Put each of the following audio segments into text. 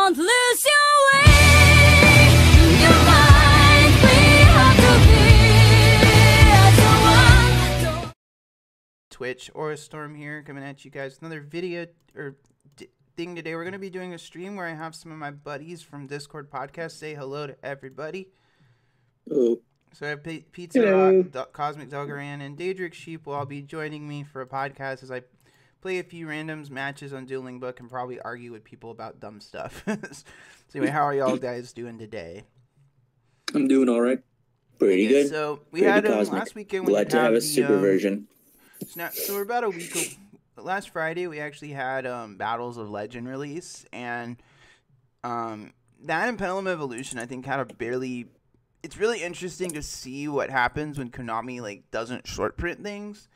Don't lose your way. Your mind, we have to be as one. Twitch, Aura Storm here, coming at you guys with another video or thing today. We're going to be doing a stream where I have some of my buddies from Discord Podcast say hello to everybody. Hello. So I have Pizzarock, Cosmic Dogoran, and DaedricSheep will all be joining me for a podcast as I play a few randoms matches on Dueling Book and probably argue with people about dumb stuff. So anyway, how are y'all guys doing today? I'm doing all right. Pretty good. So we had last weekend. Glad to have a super version. So we're about a week. Last Friday we actually had Battles of Legend release, and that and Pendulum Evolution I think kind of barely. It's really interesting to see what happens when Konami like doesn't short print things,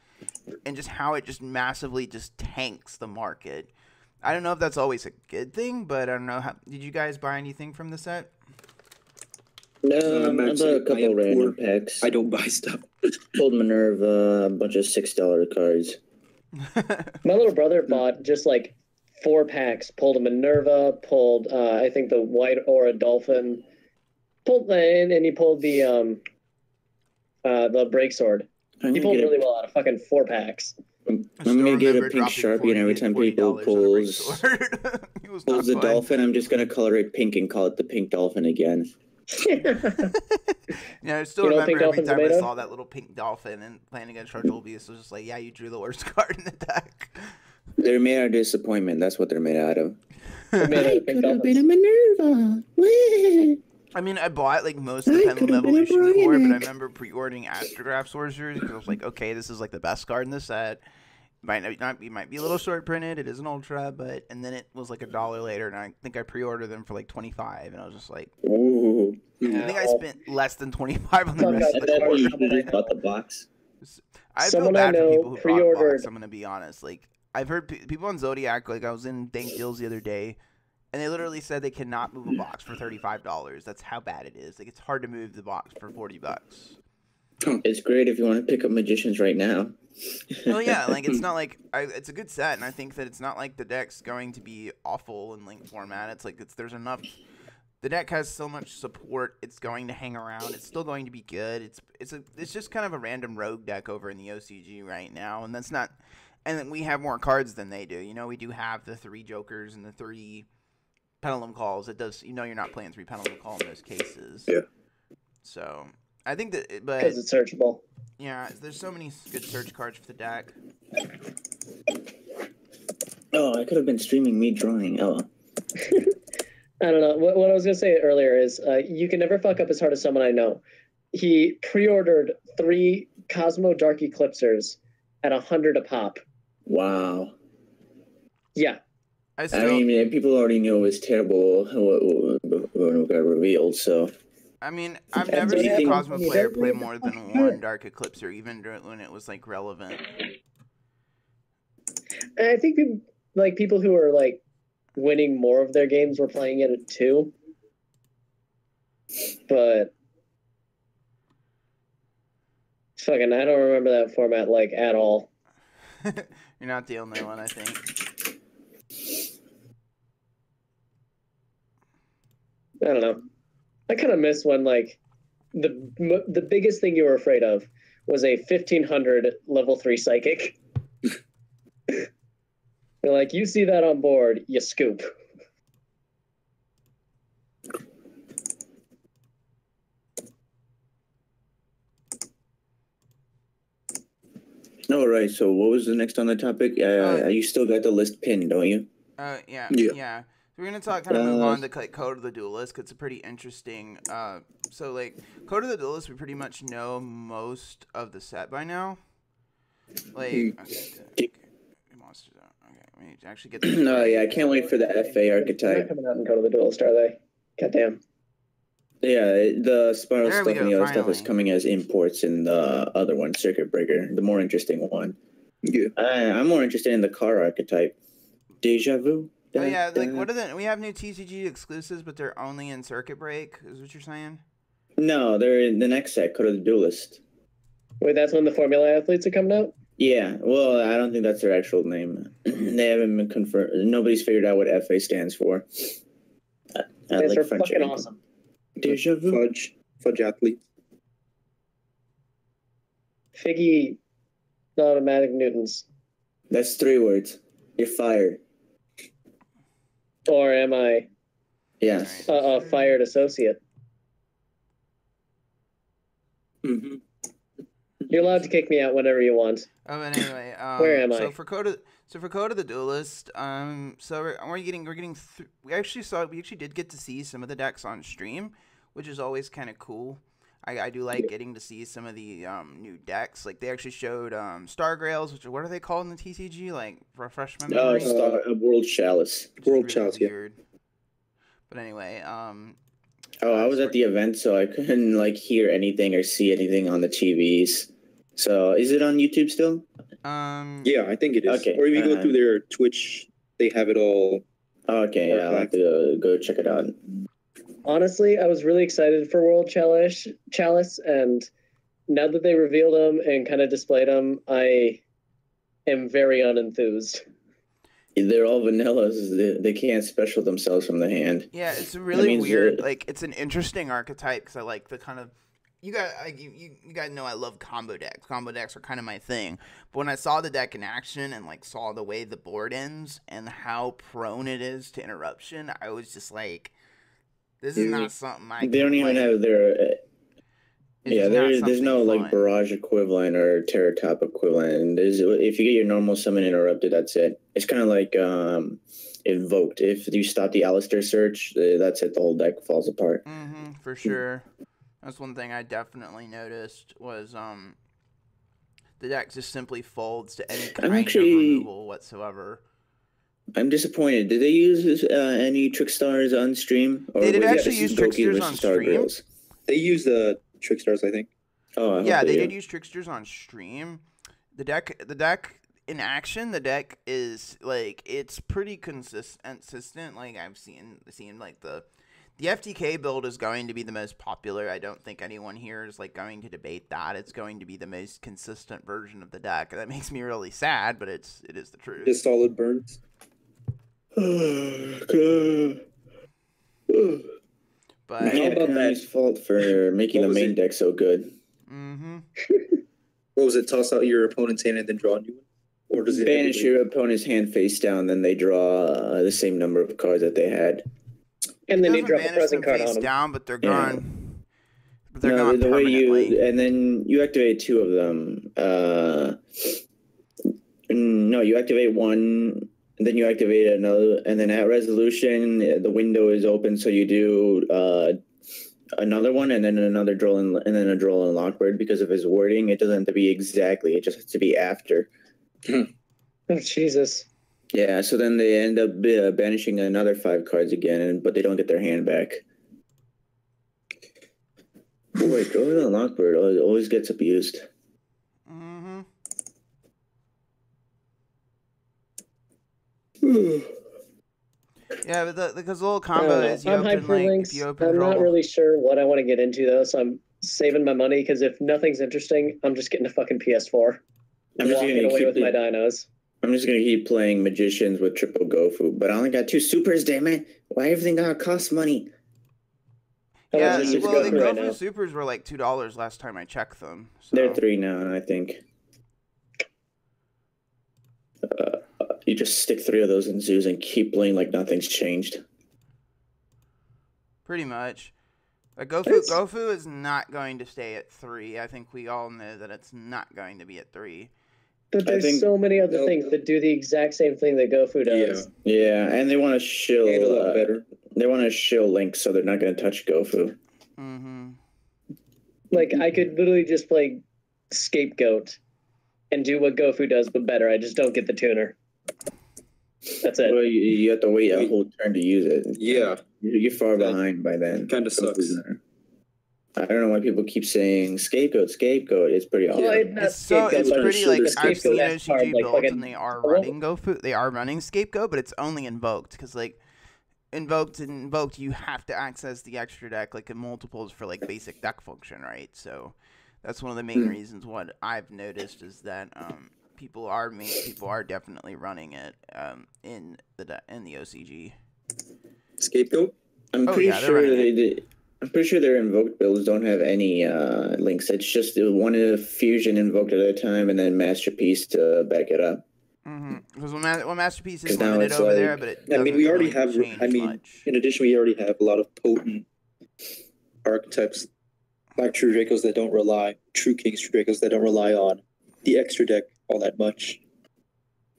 and just how it just massively just tanks the market. I don't know if that's always a good thing, but I don't know. Did you guys buy anything from the set? No, I bought a couple random packs. I don't buy stuff. Pulled Minerva, a bunch of $6 cards. My little brother bought just like 4 packs. Pulled a Minerva, pulled I think the White Aura Dolphin, pulled and he pulled the Break Sword. He pulled really well out of fucking 4 packs. I'm gonna get a pink Sharpie, and every time people pulls the dolphin, I'm just gonna color it pink and call it the pink dolphin again. Yeah, I still remember every time I saw that little pink dolphin and playing against Chartolbius, it was just like, yeah, you drew the worst card in the deck. They're made out of disappointment. That's what they're made out of. They're made out of pink Could have been a Minerva. I mean, I bought like most of the Pendulum Evolution core, but I remember pre-ordering Astrograph Sorcerers because I was like, okay, this is like the best card in the set. Might be a little short printed. It is an ultra, but and then it was like $1 later, and I think I pre-ordered them for like $25, and I was just like, ooh. I think I spent less than $25 on the rest of the core. You bought the box. I feel bad for people who pre-ordered. Box, I'm gonna be honest. Like I've heard people on Zodiac. Like I was in Dank Deals the other day, and they literally said they cannot move a box for $35. That's how bad it is. Like it's hard to move the box for $40. It's great if you want to pick up Magicians right now. Well, yeah, like it's not like it's a good set, and I think that it's not like the deck's going to be awful in Link format. It's like there's enough. The deck has so much support. It's going to hang around. It's still going to be good. It's just kind of a random rogue deck over in the OCG right now, and that's not. And then we have more cards than they do. You know, we do have the 3 Jokers and the 3 Pendulum Calls. It does. You know, you're not playing 3 Pendulum Call in those cases. Yeah. So I think that, but because it's searchable. Yeah, there's so many good search cards for the deck. Oh, I could have been streaming me drawing. Oh. I don't know. What I was going to say earlier is you can never fuck up as hard as someone I know. He pre-ordered 3 Cosmo Dark Eclipsers at $100 a pop. Wow. Yeah. I mean, people already knew it was terrible when it got revealed, so... I mean, I've never seen a Cosmo player play more than 1 Dark Eclipser, even when it was, like, relevant. And I think people who are, like, winning more of their games were playing it at 2. But... fucking, I don't remember that format, like, at all. You're not the only one, I think. I don't know. I kind of miss when, like, the biggest thing you were afraid of was a 1500 level 3 psychic. They're like, you see that on board, you scoop. All right, so what was the next on the topic? You still got the list pinned, don't you? Yeah. So we're going to kind of move on to like, Code of the Duelist, because it's a pretty interesting... so, like, Code of the Duelist, we pretty much know most of the set by now. Like, okay, Monsters out. Okay, let me actually get this. No, yeah, I can't wait for the FA archetype. They're not coming out in Code of the Duelist, are they? Goddamn. Yeah, the Spiral stuff and the other stuff is coming as imports in the other one, Circuit Breaker, the more interesting one. Yeah. I'm more interested in the car archetype. Deja Vu? Oh yeah, like we have new TCG exclusives, but they're only in Circuit Break, is what you're saying? No, they're in the next set, Code of the Duelist. Wait, that's when the Formula Athletes are coming out? Yeah, well, I don't think that's their actual name. They haven't been confirmed. Nobody's figured out what FA stands for. I These like are French fucking Angry. awesome. Deja vu. Fudge athlete. Figgy automatic Newtons. That's 3 words. You're fired. Or am I Yes. a fired associate? Mm-hmm. You're allowed to kick me out whenever you want. Oh, and anyway, Where am I? So for Coda the Duelist, we actually did get to see some of the decks on stream, which is always kind of cool. I do like getting to see some of the new decks. Like they actually showed Star Grails, which what are they called in the TCG? Like refresh my memory. World Chalice. World Chalice, yeah. Weird. But anyway, I was at the event, so I couldn't like hear anything or see anything on the TVs. So is it on YouTube still? Yeah, I think it is. Okay. Or if you go through their Twitch, they have it all. Okay, yeah, I'll have to go check it out. Honestly, I was really excited for World Chalice, and now that they revealed them and kind of displayed them, I am very unenthused. They're all vanillas. They can't special themselves from the hand. Yeah, it's really weird. Like it's an interesting archetype because I like the kind of you guys know I love combo decks. Combo decks are kind of my thing. But when I saw the deck in action and like saw the way the board ends and how prone it is to interruption, I was just like, this is not something I. They don't even have their. There's no like barrage equivalent or terror top equivalent. And if you get your normal summon interrupted, that's it. It's kind of like invoked. If you stop the Alistair search, that's it. The whole deck falls apart. For sure. That's one thing I definitely noticed was the deck just simply folds to any kind of removal whatsoever. I'm disappointed. Did they use any Trickstars on stream? Or they did actually use Trickstars on stream. They used the Trickstars, I think. Oh, yeah, they did use Trickstars on stream. The deck in action, the deck is like it's pretty consistent. Like I've seen like the FTK build is going to be the most popular. I don't think anyone here is like going to debate that. It's going to be the most consistent version of the deck. That makes me really sad, but it is the truth. Just solid burns. But how about that fault for making the main deck so good? What was it? Toss out your opponent's hand and then draw a new one, or does it banish your opponent's hand face down? Then they draw the same number of cards that they had, and then you drop a present card on them. Down, but they're gone. But they're gone the way permanently. And then you activate 2 of them. No, you activate 1. And then you activate another, and then at resolution, the window is open, so you do another one, and then another draw, and then a draw and Lockbird. Because of his wording, it doesn't have to be exactly; it just has to be after. Oh, Jesus. Yeah, so then they end up banishing another 5 cards again, but they don't get their hand back. Boy, draw and Lockbird always gets abused. Yeah, but because the little combo is you open links. I'm not really sure what I want to get into though, so I'm saving my money because if nothing's interesting, I'm just getting a fucking PS4. I'm just walking away with my dinos. I'm just gonna keep playing Magicians with triple Gofu, but I only got 2 supers. Damn it! Why everything gotta cost money? Yeah, well, the Gofu supers were like $2 last time I checked them. So. They're 3 now, I think. You just stick 3 of those in zoos and keep playing like nothing's changed. Pretty much. Gofu is not going to stay at 3. I think we all know that it's not going to be at 3. But there's so many other things that do the exact same thing that Gofu does. Yeah, and they want to shill better. They want to shill Link, so they're not going to touch Gofu. Like, I could literally just play Scapegoat and do what Gofu does, but better. I just don't get the tuner. That's it. Well, you have to wait a whole turn to use it. Yeah. You're far behind by then. Kind of sucks. I don't know why people keep saying Scapegoat. It's pretty awesome. It's pretty like I've seen OCG builds and they are running Gofu. They are running Scapegoat, but it's only invoked because like invoked you have to access the extra deck like in multiples for like basic deck function, right? So that's one of the main reasons what I've noticed is that people are definitely running it in the OCG. Scapegoat? I'm pretty sure their invoked builds don't have any links. It's just one fusion invoked at a time, and then masterpiece to back it up. Because masterpiece is limited over there, but it doesn't we already really have. much. In addition, we already have a lot of potent archetypes, like true Dracos that don't rely, true Kings true Dracos that don't rely on the extra deck all that much.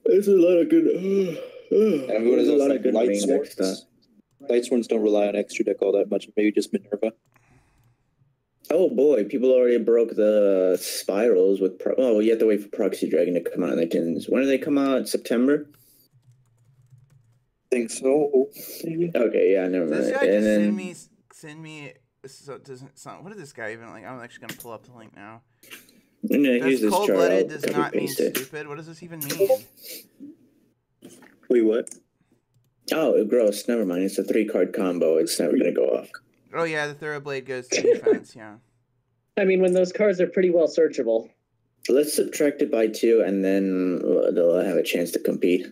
There's a lot of good. And what is a lot of good light swords. Light swords don't rely on extra deck all that much. Maybe just Minerva. Oh boy, people already broke the spirals with. You have to wait for Proxy Dragon to come out in iTunes. When do they come out? September? I think so. Okay, yeah, never mind. This guy just send me. So it doesn't sound. What is this guy even like? I'm actually gonna pull up the link now. Does cold-blooded does not mean stupid. What does this even mean? Wait, what? Oh, gross. Never mind. It's a 3-card combo. It's never gonna go off. Oh yeah, the Thoroughblade goes to defense. Yeah. I mean, when those cards are pretty well searchable. Let's subtract it by 2, and then they'll have a chance to compete.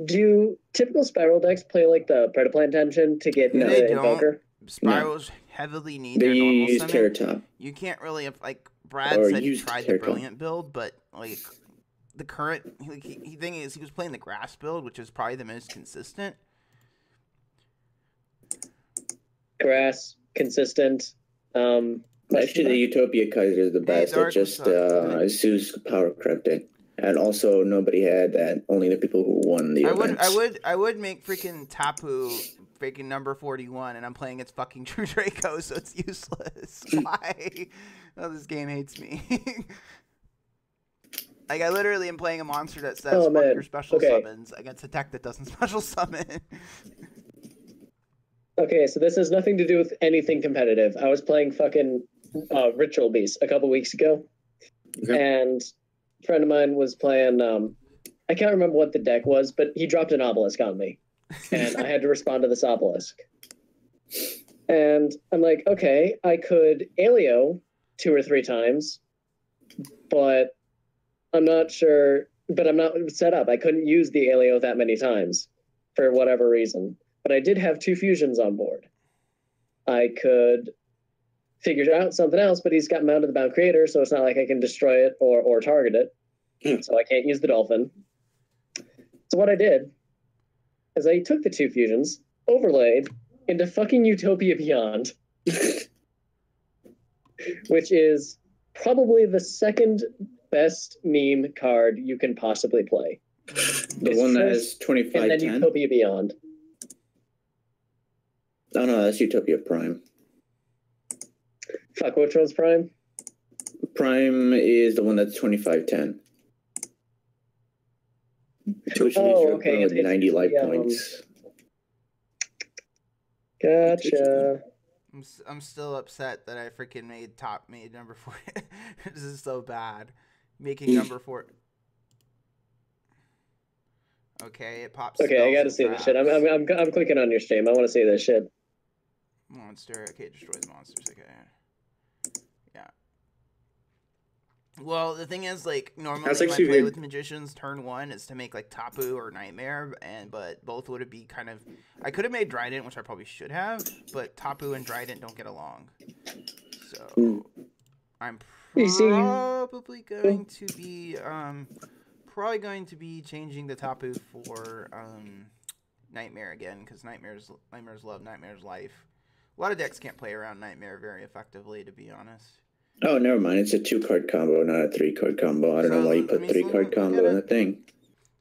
Do typical Spiral decks play like the Predaplant engine to get the Invoker? Spirals heavily need their normal use summon. Terror Top. You can't really, like Brad said, he tried the Brilliant build, but like the current thing is he was playing the Grass build, which is probably the most consistent. Grass, consistent. Actually, the Utopia Kaiser is the best. It just Zeus power crept it. And also, nobody had that. Only the people who won the events. I would make freaking Tapu freaking number 41, and I'm playing its fucking True Draco, so it's useless. Why? Oh, this game hates me. Like, I literally am playing a monster that says fuck your special summons against a deck that doesn't special summon. Okay, so this has nothing to do with anything competitive. I was playing fucking Ritual Beast a couple weeks ago, and a friend of mine was playing, I can't remember what the deck was, but he dropped an obelisk on me, and I had to respond to this obelisk. And I'm like, okay, I could Aleo 2 or 3 times, but I'm not sure, but I'm not set up. I couldn't use the Aleo that many times for whatever reason. But I did have 2 fusions on board. I could figure out something else, but he's got Mounted the Bound Creator, so it's not like I can destroy it or target it. So I can't use the Dolphin. So what I did is I took the 2 fusions, overlaid into fucking Utopia Beyond, which is probably the second best meme card you can possibly play. The one that has 25 and then Utopia Beyond. Oh no, that's Utopia Prime. Fuck, which one's Prime? Prime is the one that's 25-10. Which okay. It's 90 life points. Gotcha. I'm still upset that I freaking made number 4. This is so bad. Making number 4. Okay, it pops. Okay, I gotta see this shit. I'm clicking on your stream. I want to see this shit. Monster. Okay, destroys monsters. Okay. Yeah. Well, the thing is, like, normally when I play with magicians, turn 1 is to make like Tapu or Nightmare, but both would be kind of. I could have made Drident, which I probably should have, but Tapu and Drident don't get along. So I'm probably going to be changing the Tapu for Nightmare again, because Nightmare's love, Nightmare's life. A lot of decks can't play around Nightmare very effectively, to be honest. Oh, never mind. It's a 2-card combo, not a 3-card combo. I don't know why you put 3-card combo in the thing.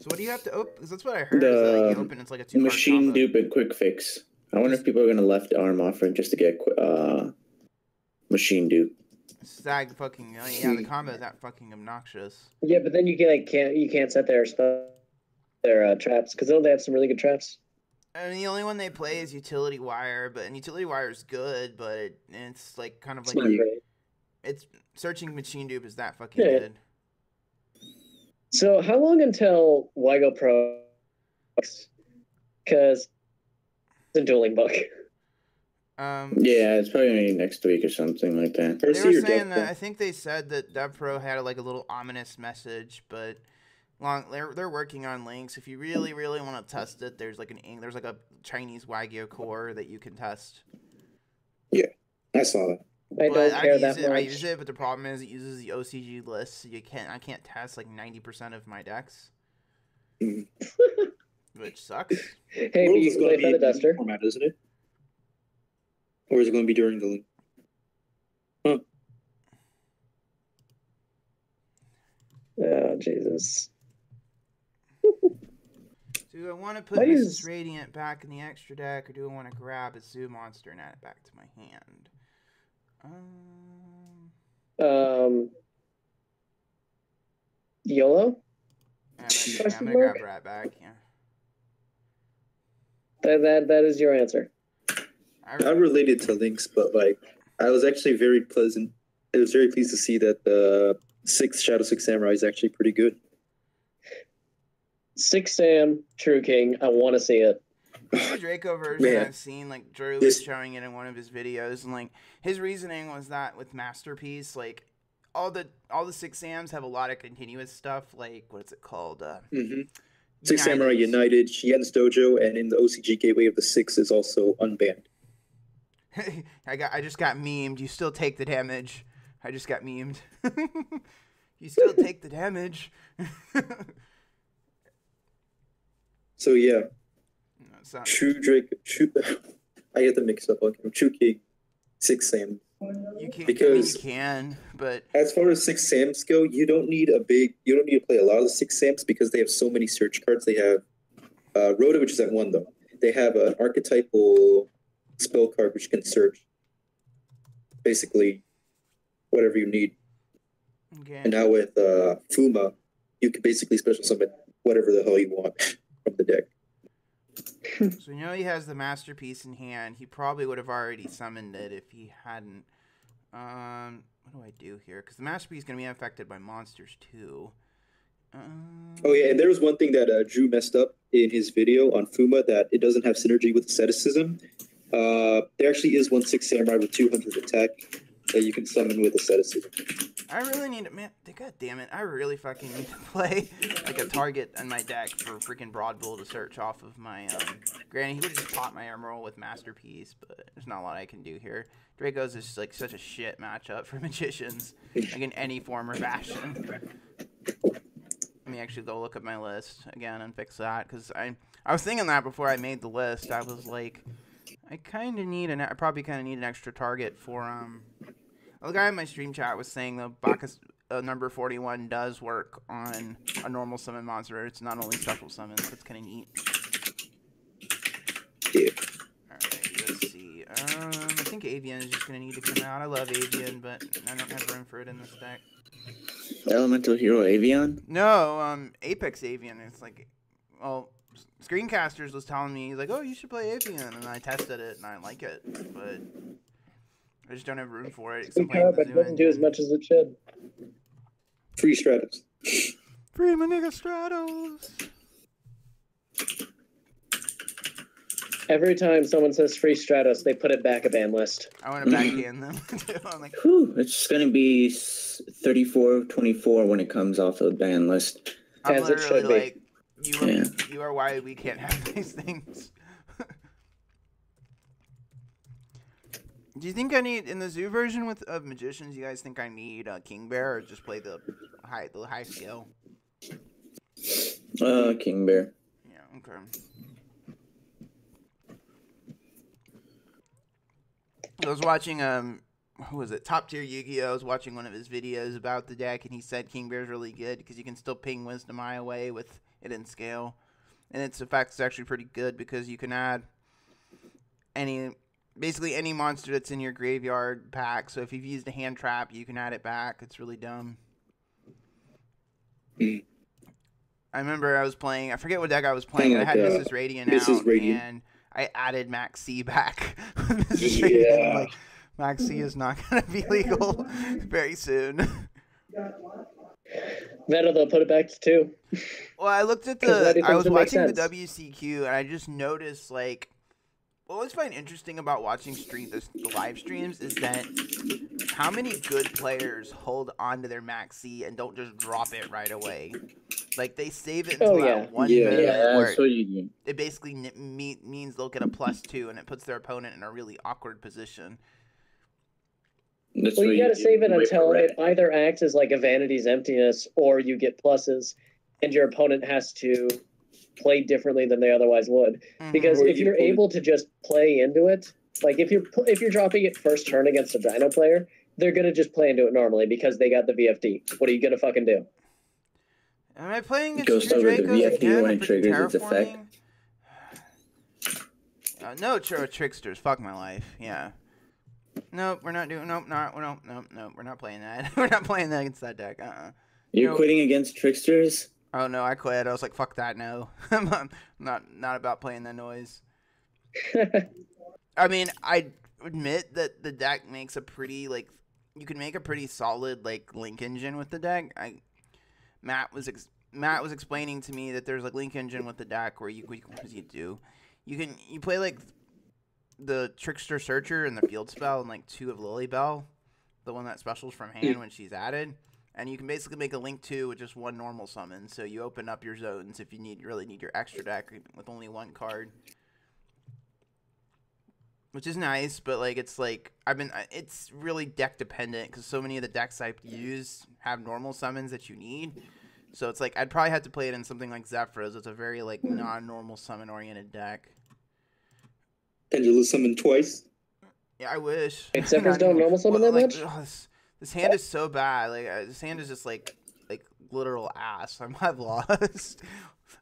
So what do you have to open? Because that's what I heard. Is that, like, you open, it's like a 2-card machine combo. dupe and quick fix. I wonder if people are going to left arm offering just to get machine dupe. Sag fucking yeah, the combo is that fucking obnoxious. Yeah, but then you can't set their traps, because don't they have some really good traps? I mean, the only one they play is Utility Wire, and Utility Wire is good, but it's like kind of like it's searching machine dupe is that fucking good. So how long until Yugioh Pro? Because it's a dueling book. Yeah, it's probably next week or something like that. They were saying that I think they said that Dev Pro had like a little ominous message, but They're working on links. If you really want to test it, there's like a Chinese Yugioh core that you can test. Yeah, I saw that. I don't care that much. I use it, but the problem is it uses the OCG list, so I can't test like 90% of my decks, which sucks. Hey, but you can play Feather Duster. Format, isn't it? Or is it going to be during the link? Huh. Oh, Jesus. Do I want to put Mrs. Radiant back in the extra deck, or do I want to grab a Zoo Monster and add it back to my hand? YOLO? I'm gonna grab Rat back, yeah. That is your answer. Not related to links, but like I was actually very pleased to see that the Shadow 6 Samurai is actually pretty good. 6 Sam, True King. I want to see it. The Draco version I've seen, like Drew was showing it in one of his videos, and like his reasoning was that with Masterpiece, like all the 6 Sams have a lot of continuous stuff, like what's it called? 6 Samurai United, Yen's Dojo, and in the OCG Gateway of the 6 is also unbanned. I just got memed. You still take the damage. I just got memed. You still take the damage. So yeah. No, True Drake. I get the mix up on him. True King, 6 Sam. You can, because you can, but as far as 6 Sams go, you don't need to play a lot of the 6 Sams because they have so many search cards. They have Rhoda, which is at 1 though. They have an archetypal spell card which can search basically whatever you need. Okay. And now with Fuma, you can basically special summon whatever the hell you want from the deck. So you know he has the Masterpiece in hand. He probably would have already summoned it if he hadn't. What do I do here? Because the Masterpiece is going to be affected by monsters too. Oh yeah, and there was one thing that Drew messed up in his video on Fuma, that it doesn't have synergy with asceticism. There actually is one 6 Samurai with 200 attack that you can summon with asceticism. I really need to, man, god damn it, I really fucking need to play like a target in my deck for freaking Broad Bull to search off of my, granted, he would have just popped my Emerald with Masterpiece, but there's not a lot I can do here. Draco's is like such a shit matchup for Magicians, like in any form or fashion. Let me actually go look at my list again and fix that, because I was thinking that before I made the list. I was like, I probably kind of need an extra target for, the guy in my stream chat was saying the Bacchus number 41 does work on a normal summon monster. It's not only special summons. That's kind of neat. Yeah. Alright, let's see. I think Avian is just going to need to come out. I love Avian, but I don't have room for it in this deck. Elemental Hero Avian? No, Apex Avian. It's like, well, Screencasters was telling me, he's like, oh, you should play Avian. And I tested it, and I like it, but I just don't have room for it. But it doesn't do as much as it should. Free Stratos. Free my nigga Stratos. Every time someone says free Stratos, they put it back a ban list. I want to backhand them. I'm like, whew, it's going to be 34-24 when it comes off the ban list. I'm as it should like, be. You are why we can't have these things. Do you think I need, in the zoo version of Magicians, you guys think I need King Bear, or just play the high scale? King Bear. Yeah, okay. I was watching, who was it? Top Tier Yu-Gi-Oh! I was watching one of his videos about the deck, and he said King Bear's really good because you can still ping Wisdom Eye away with it in scale. And its effect's actually pretty good because you can add basically any monster that's in your graveyard pack. So if you've used a hand trap, you can add it back. It's really dumb. I remember I was playing, I forget what deck I was playing. I had Mrs. Radiant out, and I added Max C back. Mrs. Radiant. I'm like, Max C is not going to be legal very soon. Veto, they'll put it back to 2. Well, I looked at I was watching the WCQ, and I just noticed, like, what I always find interesting about watching the live streams is that how many good players hold on to their Max C and don't just drop it right away. Like they save it until that one moment where that's what you do. it basically means they'll get a +2, and it puts their opponent in a really awkward position. Well, you gotta save it until it either acts as like a vanity's emptiness, or you get pluses, and your opponent has to play differently than they otherwise would. Because if you're able to just play into it, like if you're dropping it first turn against a Dino player, they're gonna just play into it normally because they got the VFD. What are you gonna fucking do? Am I playing Goes against over the Dracos VFD when again? it triggers its effect. No tricksters. Fuck my life. Yeah. Nope, we're not doing. Nope, not. Nope, we're not playing that. We're not playing that against that deck. You're quitting against tricksters? Oh no, I quit. I was like, fuck that. No, I'm not about playing that noise. I mean, I admit that the deck makes a pretty you can make a pretty solid link engine with the deck. Matt was explaining to me that there's link engine with the deck where you play the Trickster Searcher and the Field Spell and 2 of Lilybell, the one that specials from hand when she's added, and you can basically make a Link 2 with just 1 normal summon. So you open up your zones if you really need your extra deck with only 1 card, which is nice. But it's really deck dependent because so many of the decks I use have normal summons that you need. So it's I'd probably have to play it in something like Zephyros. It's a very non-normal summon oriented deck. Can you lose summon twice? Yeah, I wish. Wait, Zephyrs don't normal summon that much? This hand is so bad. This hand is just like literal ass. I've lost.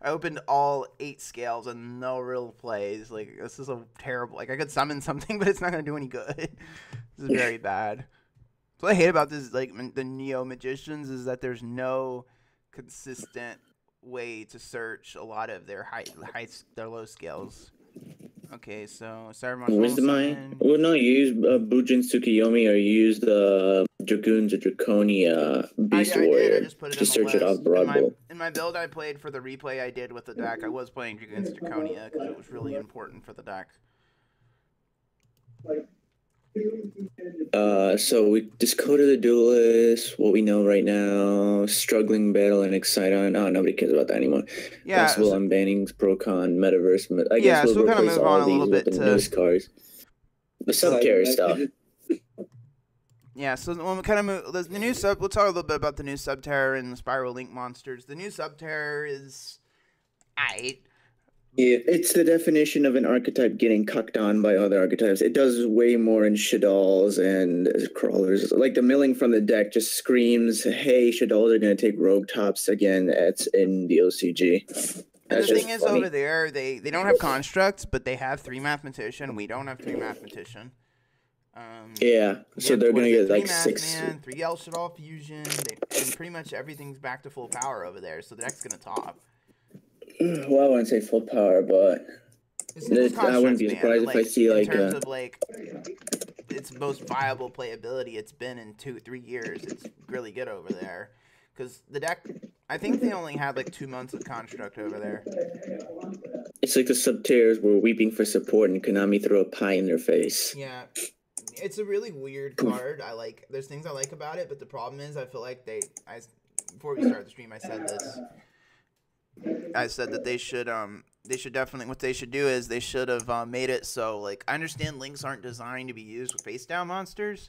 I opened all 8 scales and no real plays. This is a terrible. I could summon something, but it's not gonna do any good. This is very bad. What I hate about this, the Neo Magicians, is that there's no consistent way to search a lot of their their low scales. Okay, so Wisdom Eye. Well, no, you use Bujin Tsukiyomi or you use the Dragoons or Draconia Beast Warrior to search it off Broadwell. In my build I played for the replay I did with the deck, I was playing Dragoons Draconia because it was really important for the deck. So we discoded the Duelist, what we know right now, Struggling Battle and Exciton. Oh, nobody cares about that anymore. Yeah. Possible unbannings, Procon, Metaverse. I guess we'll kind of move on a little bit to the news cards. The sub-tier stuff. Yeah, so when we kind of move, the new sub, we'll talk a little bit about the new sub-terror and the Spiral Link monsters. The new sub-terror is aight. Yeah, it's the definition of an archetype getting cucked on by other archetypes. It does way more in Shaddols and crawlers. The milling from the deck just screams, hey, Shaddols are going to take Rogue Tops again. It's in the OCG. And the thing is, over there, they don't have Constructs, but they have 3 Mathematician. We don't have 3 Mathematician. So they're going to get 6. 3 El Shaddol Fusion. And pretty much everything's back to full power over there, so the deck's going to top. Well, I wouldn't say full power, but I wouldn't be surprised if I see in terms of its most viable playability it's been in 2-3 years. It's really good over there because the deck. I think they only had 2 months of construct over there. It's like the sub-tiers were weeping for support and Konami threw a pie in their face. Yeah, it's a really weird card. There's things I like about it, but the problem is I feel like before we start the stream I said this. I said that they should definitely, what they should do is they should have made it so, I understand links aren't designed to be used with face down monsters,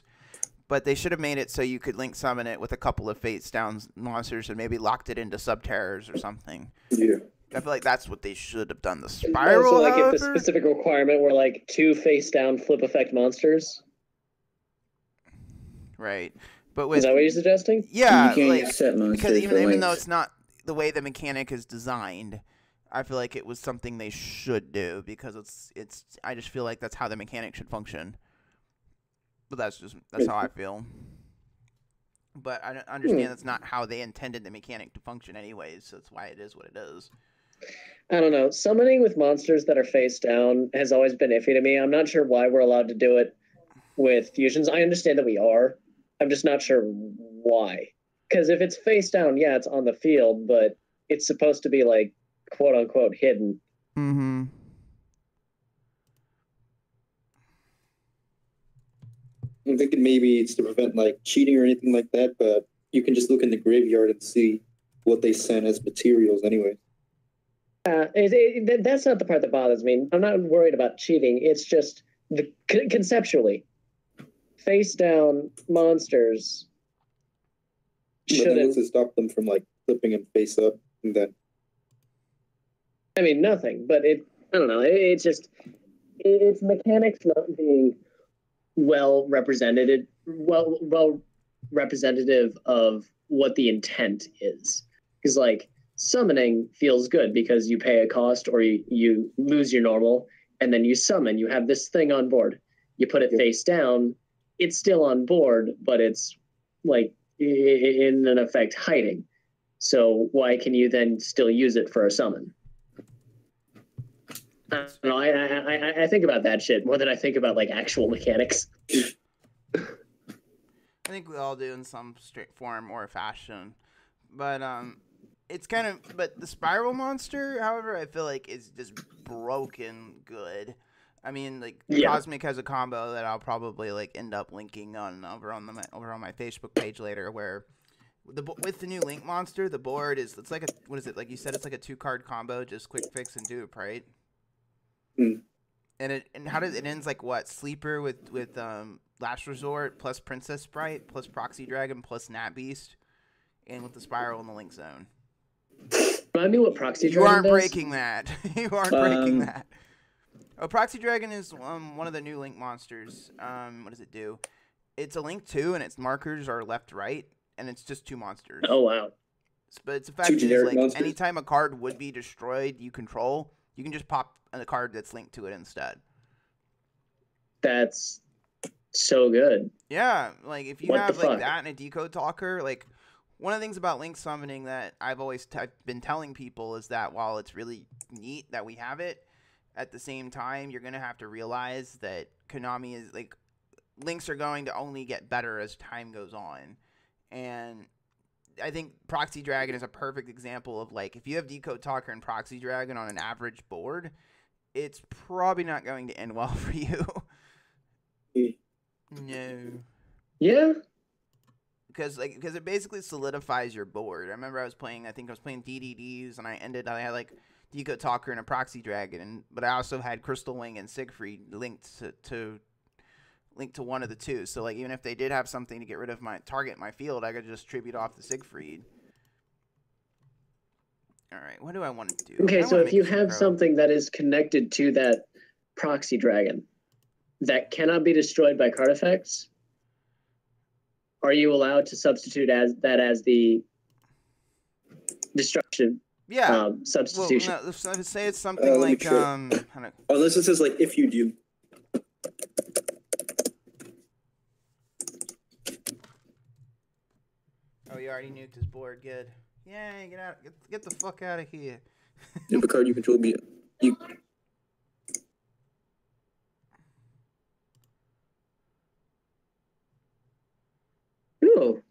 but they should have made it so you could link summon it with a couple of face down monsters and maybe locked it into sub-terrors or something. Yeah. I feel like that's what they should have done. The Spiral, if the specific requirement were 2 face down flip effect monsters. Right. But is that what you're suggesting? Yeah, you can't use set monsters because even though it's not the way the mechanic is designed, I feel like it was something they should do because it's. I just feel like that's how the mechanic should function. But that's how I feel. But I understand that's not how they intended the mechanic to function, anyways. So that's why it is what it is. I don't know. Summoning with monsters that are face down has always been iffy to me. I'm not sure why we're allowed to do it with fusions. I understand that we are. I'm just not sure why. Because if it's face down, yeah, it's on the field, but it's supposed to be quote unquote hidden. Mm-hmm. I'm thinking maybe it's to prevent cheating or anything like that, but you can just look in the graveyard and see what they send as materials anyway. That's not the part that bothers me. I'm not worried about cheating. It's just conceptually, face down monsters. But then what's to stop them from like flipping him face up and then? I mean, nothing. But I don't know. It's just it's mechanics not being well represented. Well representative of what the intent is. Because like summoning feels good because you pay a cost or you lose your normal and then you summon. You have this thing on board. You put it face down. It's still on board, but it's like in an effect hiding. So why can you then still use it for a summon? I don't know. I think about that shit more than I think about like actual mechanics. I think we all do in some form or fashion, but it's kind of. But the spiral monster, however, I feel like is just broken good. I mean, like Cosmic has a combo that I'll probably like end up linking over on my Facebook page later, where with the new Link monster, the board it's like what is it, like you said, it's like a 2-card combo, just quick fix and dupe, right? Mm. And how does it ends like what? Sleeper with Last Resort plus Princess Sprite plus Proxy Dragon plus Nat Beast, and with the spiral in the Link Zone. Remind me what Proxy Dragon You aren't does? breaking that. You aren't breaking that. Oh, Proxy Dragon is one of the new Link monsters. What does it do? It's a Link 2, and its markers are left-right, and it's just 2 monsters. Oh, wow. But its effect is, like, anytime a card would be destroyed you control, you can just pop a card that's linked to it instead. That's so good. Yeah, like, if you have, like, that and a Decode Talker, like, one of the things about Link summoning that I've always been telling people is that while it's really neat that we have it, at the same time, you're going to have to realize that Konami is, like, Links are going to only get better as time goes on. And I think Proxy Dragon is a perfect example of, like, if you have Decode Talker and Proxy Dragon on an average board, it's probably not going to end well for you. No. Yeah? Because it basically solidifies your board. I remember I was playing DDDs, and I had, like, Decode Talker and a Proxy Dragon, but I also had Crystal Wing and Siegfried linked to one of the two. So like even if they did have something to get rid of my field, I could just tribute off the Siegfried. All right, what do I want to do? Okay, so if you have something that is connected to that Proxy Dragon that cannot be destroyed by card effects, are you allowed to substitute as the destruction? Yeah. Substitution. Well, no, say it's something like unless it says like if you do. Oh, you already nuked his board. Good. Yeah, get the fuck out of here. If a card you control be you. Ooh.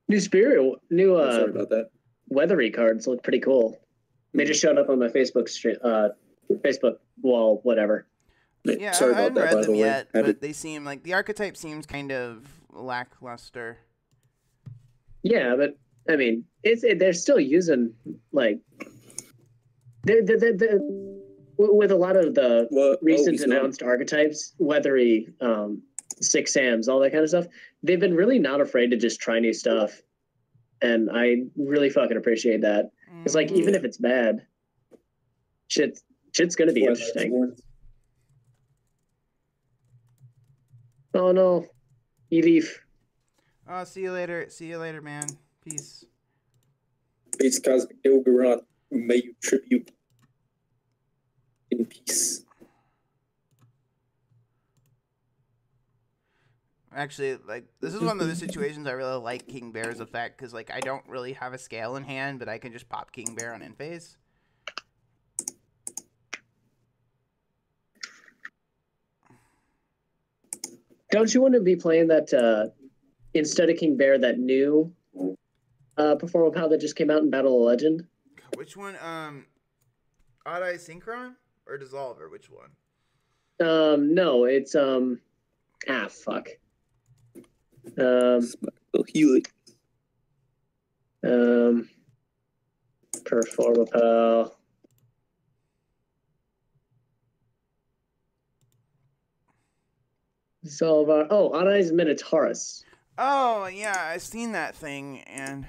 New Spirit. Sorry about that. Weathery cards look pretty cool. They just showed up on my Facebook Facebook wall, whatever. Yeah, sorry I haven't about that, read by them the way. yet, but they seem like the archetype seems kind of lackluster. Yeah, but I mean, they're still using like they're with a lot of the recent announced archetypes, Weathery, 6 Sams, all that kind of stuff. They've been really not afraid to just try new stuff. And I really fucking appreciate that. It's like, even if it's bad, shit's gonna be interesting. Oh no, you leave. Oh, see you later. See you later, man. Peace. Peace, Cosmic Dogoran. May you tribute in peace. Actually, like, this is one of the situations I really like King Bear's effect, because, like, I don't really have a scale in hand, but I can just pop King Bear on end phase. Don't you want to be playing that, instead of King Bear, that new Performal Pow that just came out in Battle of Legend? Which one? Odd Eye Synchron? Or Dissolver? Which one? No, it's, fuck. Heal it. Performapal. Salvar. Oh, Anai's Minotaurus. Oh, yeah, I've seen that thing, and...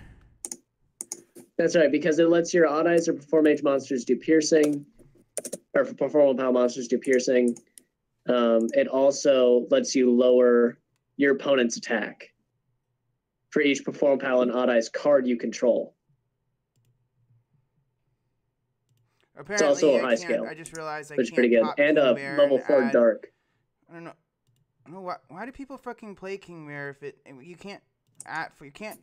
That's right, because it lets your odd eyes or performage monsters do piercing, or performapal monsters do piercing. It also lets you lower your opponent's attack for each performapal and odd eyes card you control. Apparently, it's also a high scale. I just realized I which is can't pretty good. pop And a King Bear level and 4 add, dark. I don't know why do people fucking play King Bear if you can't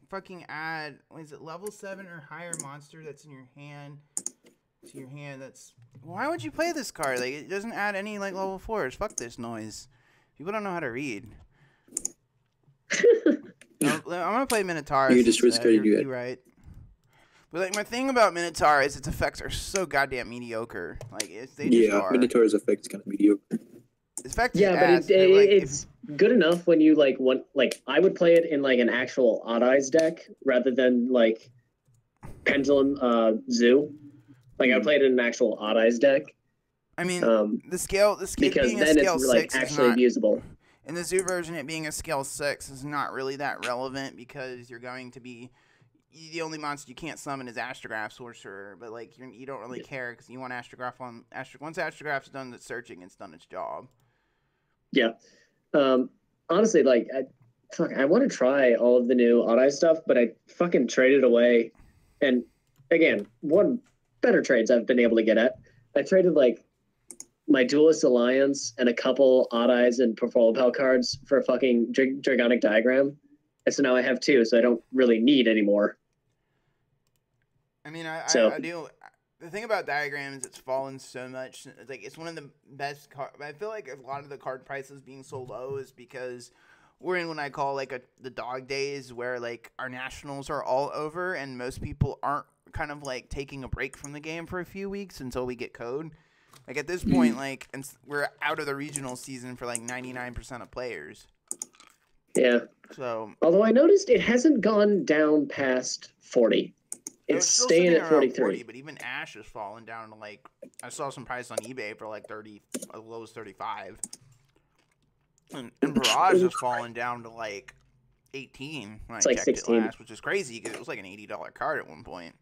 fucking add, is it level 7 or higher monster that's in your hand to your hand? Why would you play this card? Like, it doesn't add any like level 4s. Fuck this noise. People don't know how to read. I'm gonna play Minotaurus. You just discarded You're right. But like, my thing about Minotaur is its effects are so goddamn mediocre. Like, they just are. Minotaur's effect is kind of mediocre. Effect Yeah, but it's good enough when you want. I would play it in like an actual odd eyes deck rather than like Pendulum Zoo. Like I would play it in an actual odd eyes deck. I mean, the scale because being a then scale it's 6 actually is not usable. In the Zoo version. It being a scale 6 is not really that relevant because you're going to be the only monster you can't summon is Astrograph Sorcerer, but like you don't really care because you want Astrograph on once Astrograph's done the searching, it's done its job. Yeah. Honestly, like, I want to try all of the new Odd Eye stuff, but I fucking traded away. And again, one better trades I've been able to get at. I traded like my Duelist Alliance and a couple Odd Eyes and Performapal cards for a fucking Dragonic Diagram. And so now I have 2, so I don't really need anymore. I mean, I do. The thing about Diagrams, it's fallen so much. It's like it's one of the best cards. I feel like a lot of the card prices being so low is because we're in what I call like the dog days where like our nationals are all over and most people aren't kind of like taking a break from the game for a few weeks until we get code. Like at this point, like we're out of the regional season for like 99% of players. Yeah. So although I noticed it hasn't gone down past 40. It's staying at 43. 40, but even Ash has fallen down to like, I saw some price on eBay for like 30, as low as 35. And Barrage has fallen down to like 18 when it's I like checked 16. it last, which is crazy because it was like an $80 card at one point.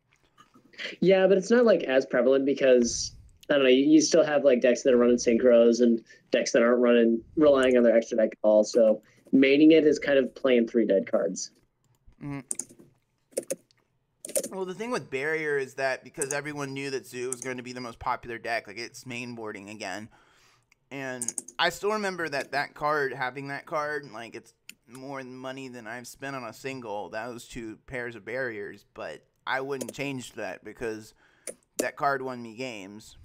Yeah, but it's not like as prevalent because, I don't know, you still have like decks that are running synchros and decks that aren't relying on their extra deck at all. So maining it is kind of playing 3 dead cards. Mm-hmm. Well, the thing with Barrier is that because everyone knew that Zoo was going to be the most popular deck, like it's mainboarding again. And I still remember that card, having that card, like it's more money than I've spent on a single, those 2 pairs of Barriers. But I wouldn't change that because that card won me games.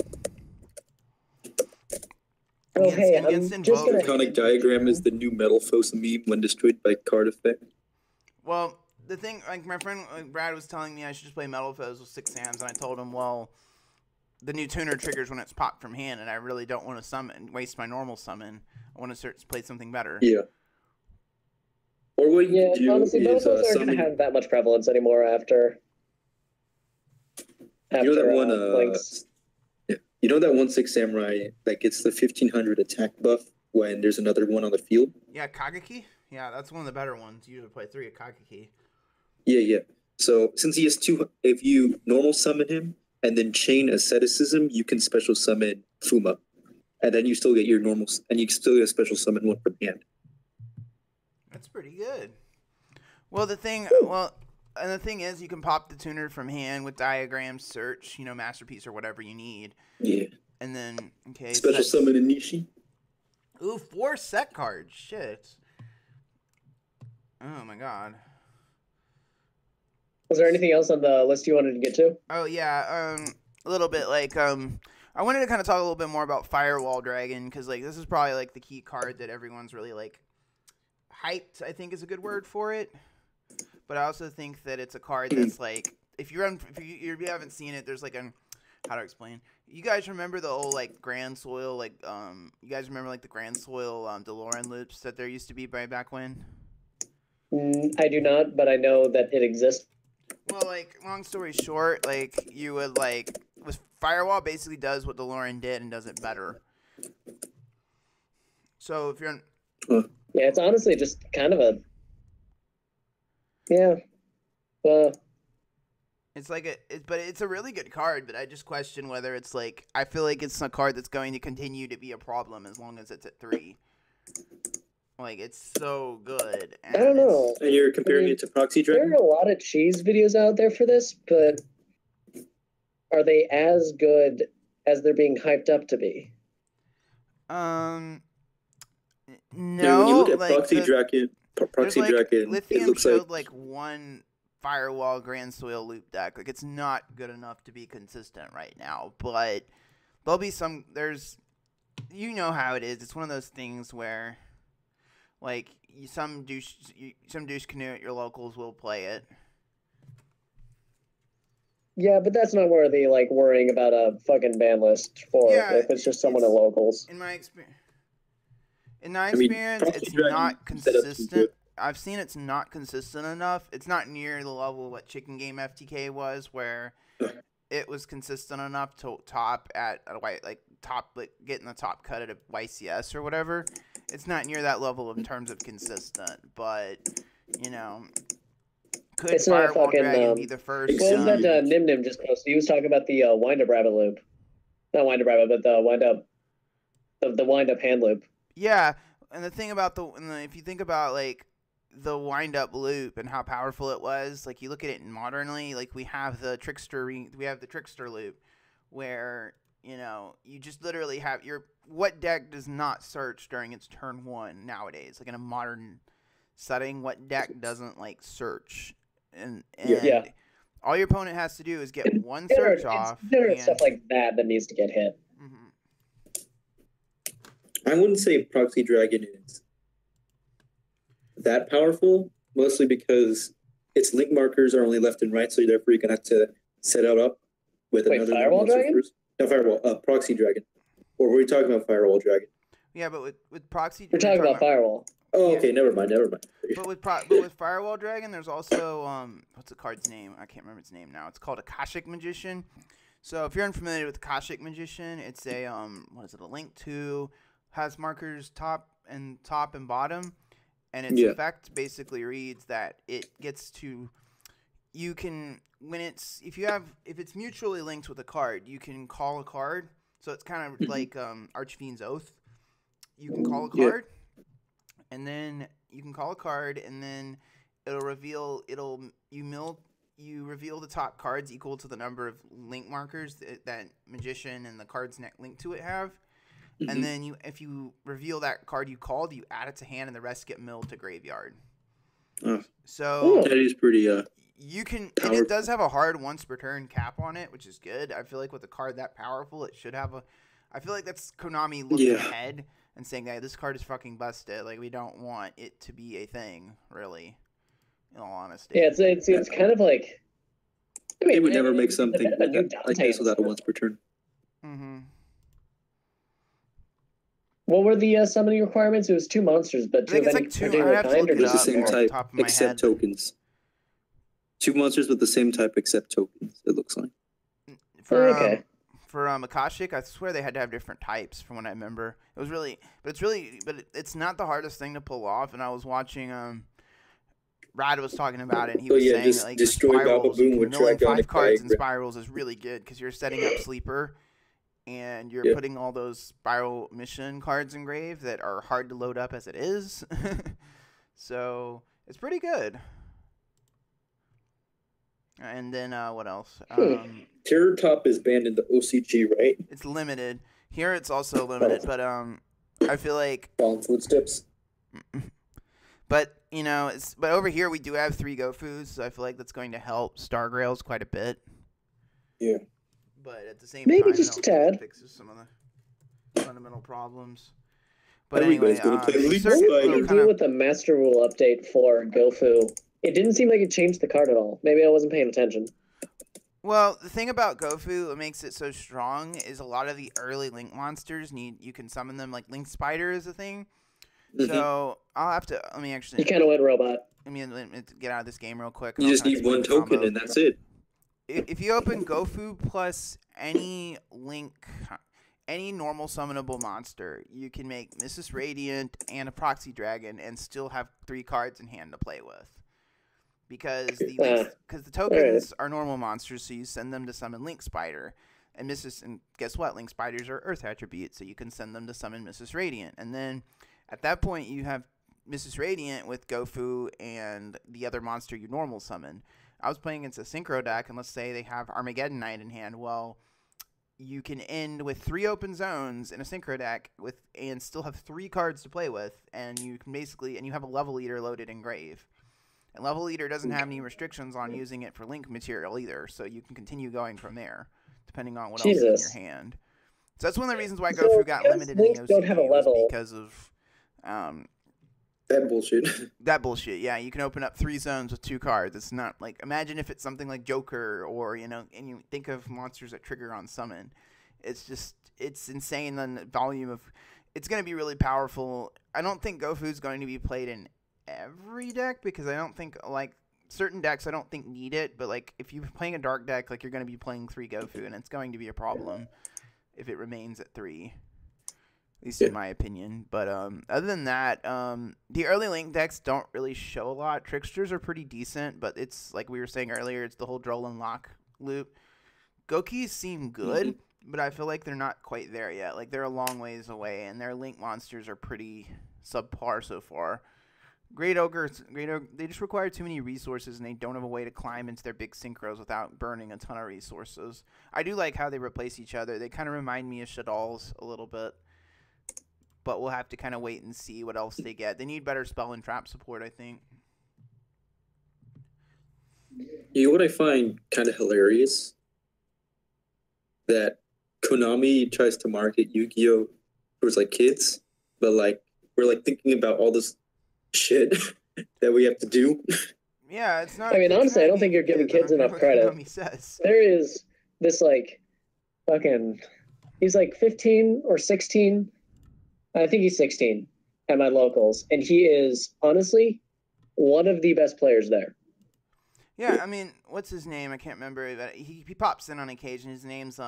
Oh, hey, I'm just gonna... Draconic Diagram is the new Metal Foes meme when destroyed by card effect. Well, the thing, like my friend Brad was telling me I should just play Metal Foes with 6 hands, and I told him, well, the new tuner triggers when it's popped from hand, and I really don't want to waste my normal summon. I want to play something better. Yeah. Or what you can do honestly, is those aren't going to have that much prevalence anymore after you know that one, Blinks. you know that 1/6 Samurai that gets the 1500 attack buff when there's another one on the field? Yeah, Kageki? Yeah, that's one of the better ones. You usually play 3 at Kageki. Yeah. So since he has 2, if you normal summon him and then chain asceticism, you can special summon Fuma, and then you still get your normal, and you still get a special summon one from hand. That's pretty good. Well, the thing is, you can pop the tuner from hand with Diagram Search, Masterpiece or whatever you need. Yeah. And then special summon a Nishi. Ooh, 4 set cards. Shit. Oh my god. Was there anything else on the list you wanted to get to? Oh yeah, a little bit. Like, I wanted to kind of talk a little bit more about Firewall Dragon because like this is probably like the key card that everyone's really like hyped. I think is a good word for it. But I also think that it's a card that's like if you haven't seen it, there's like how to explain. You guys remember the old like Grand Soil you guys remember like the Grand Soil Dogoran loops that there used to be back when? I do not, but I know that it exists. Well, like, long story short, like, you would, like, with Firewall basically does what DeLorean did and does it better. So if you're... Yeah, it's honestly just kind of a... Yeah. It's like but it's a really good card, but I just question whether it's, like... I feel like it's a card that's going to continue to be a problem as long as it's at 3. Like, it's so good. I don't know. And you're comparing it to Proxy Dragon? There are a lot of cheese videos out there for this, but are they as good as they're being hyped up to be? No. When you look at like Proxy Dragon, Lithium it looks showed like one Firewall Grand Soil loop deck. Like, it's not good enough to be consistent right now, but there'll be some. You know how it is. It's one of those things where, like, some douche canoe at your locals will play it. Yeah, but that's not worthy, like, worrying about a fucking ban list for if it's just someone at locals. In my experience, it's not consistent. I've seen it's not consistent enough. It's not near the level of what Chicken Game FTK was, where it was consistent enough to top at a white, getting the top cut at a YCS or whatever. It's not near that level in terms of consistent, but you know, could it's Firewall not fucking, Dragon be the first? What was that Nim Nim just posted? He was talking about the wind up rabbit loop, not wind up rabbit, but the wind up hand loop. Yeah, and the thing about if you think about like the wind up loop and how powerful it was, like you look at it modernly, like we have the trickster loop, where you know you just literally have what deck does not search during its turn 1 nowadays? Like in a modern setting, what deck doesn't like search? And all your opponent has to do is get one search off. There are stuff like that needs to get hit. Mm-hmm. I wouldn't say Proxy Dragon is that powerful, mostly because its link markers are only left and right, so therefore you're gonna have to set it up with another Firewall Dragon? First. No, Firewall, Proxy Dragon. Or were we talking about Firewall Dragon? Yeah, but with Proxy, we're talking about Firewall. Oh, okay, never mind. But with Firewall Dragon, there's also what's the card's name? I can't remember its name now. It's called Akashic Magician. So if you're unfamiliar with Akashic Magician, it's a a link to, has markers top and bottom, and its effect basically reads that it gets to, you can, if it's mutually linked with a card, you can call a card. So it's kind of like Archfiend's Oath. You can call a card, and then you can call a card, and then you reveal the top cards equal to the number of link markers that Magician and the cards linked to it have. Mm-hmm. And then if you reveal that card you called, you add it to hand, and the rest get milled to graveyard. So that is pretty you can, and it does have a hard once per turn cap on it, which is good. I feel like with a card that powerful, it should have I feel like that's Konami looking ahead and saying, hey, this card is fucking busted. Like, we don't want it to be a thing, really, in all honesty. Yeah, it's kind of like, I mean, it would never make something like this without a once per turn. Mm-hmm. What were the summoning requirements? It was 2 monsters, but I think it's like 2. I have to look it up. The same type except tokens. 2 monsters with the same type except tokens. It looks like. For Akashic, I swear they had to have different types from what I remember. It was really, but it's not the hardest thing to pull off. And I was watching, Rad was talking about it, and he was saying that, like, destroy spirals, milling 5 cards in Tiger. Spirals is really good because you're setting up Sleeper, and you're putting all those Spiral mission cards in grave that are hard to load up as it is. So it's pretty good. And then what else? Terror Top is banned in the OCG, right? It's limited. Here it's also limited, but I feel like Fallen Footsteps. But you know, but over here we do have 3 GoFus, so I feel like that's going to help Stargrails quite a bit. Yeah. But at the same maybe time, just a tad. It fixes some of the fundamental problems. But anyway, with the Master Rule update for GoFu, it didn't seem like it changed the card at all. Maybe I wasn't paying attention. Well, the thing about GoFu that makes it so strong is a lot of the early Link monsters you can summon them, like Link Spider is a thing. Mm-hmm. So I'll have to, let me actually. You kind of went robot. let me get out of this game real quick. You just need one token and that's it. If you open GoFu plus any normal summonable monster, you can make Mrs. Radiant and a Proxy Dragon and still have 3 cards in hand to play with. Because the tokens are normal monsters, so you send them to summon Link Spider. And guess what? Link Spiders are Earth attributes, so you can send them to summon Mrs. Radiant. And then at that point, you have Mrs. Radiant with GoFu and the other monster you normal summon. I was playing against a Synchro deck, and let's say they have Armageddon Knight in hand. Well, you can end with 3 open zones in a Synchro deck and still have 3 cards to play with, and you can and you have a Level Eater loaded in Grave. And Level Eater doesn't have any restrictions on using it for Link material either, so you can continue going from there, depending on what else is in your hand. So that's one of the reasons why GoFu got limited in the OCG, don't have a level because of that bullshit. That bullshit, yeah. You can open up 3 zones with 2 cards. It's not like, imagine if it's something like Joker or, and you think of monsters that trigger on summon. It's insane on the volume of, it's going to be really powerful. I don't think GoFu's going to be played in every deck because I don't think, certain decks I don't think need it. But, if you're playing a dark deck, you're going to be playing 3 GoFu and it's going to be a problem if it remains at 3. At least in my opinion. But other than that, the early Link decks don't really show a lot. Tricksters are pretty decent, but it's like we were saying earlier, it's the whole Droll Lock loop. Gokis seem good, but I feel like they're not quite there yet. They're a long ways away, and their Link monsters are pretty subpar so far. Great Ogre, they just require too many resources, and they don't have a way to climb into their big synchros without burning a ton of resources. I do like how they replace each other. They kind of remind me of Shaddolls a little bit. But we'll have to kind of wait and see what else they get. They need better spell and trap support, I think. You know what I find kind of hilarious? That Konami tries to market Yu-Gi-Oh! Towards kids, but we're thinking about all this shit that we have to do. Yeah, it's not. I mean, honestly, I don't think you're giving kids enough credit. There is this fucking. He's 15 or 16. I think he's 16 at my locals, and he is honestly one of the best players there. Yeah, I mean, what's his name? I can't remember. But he pops in on occasion. His name's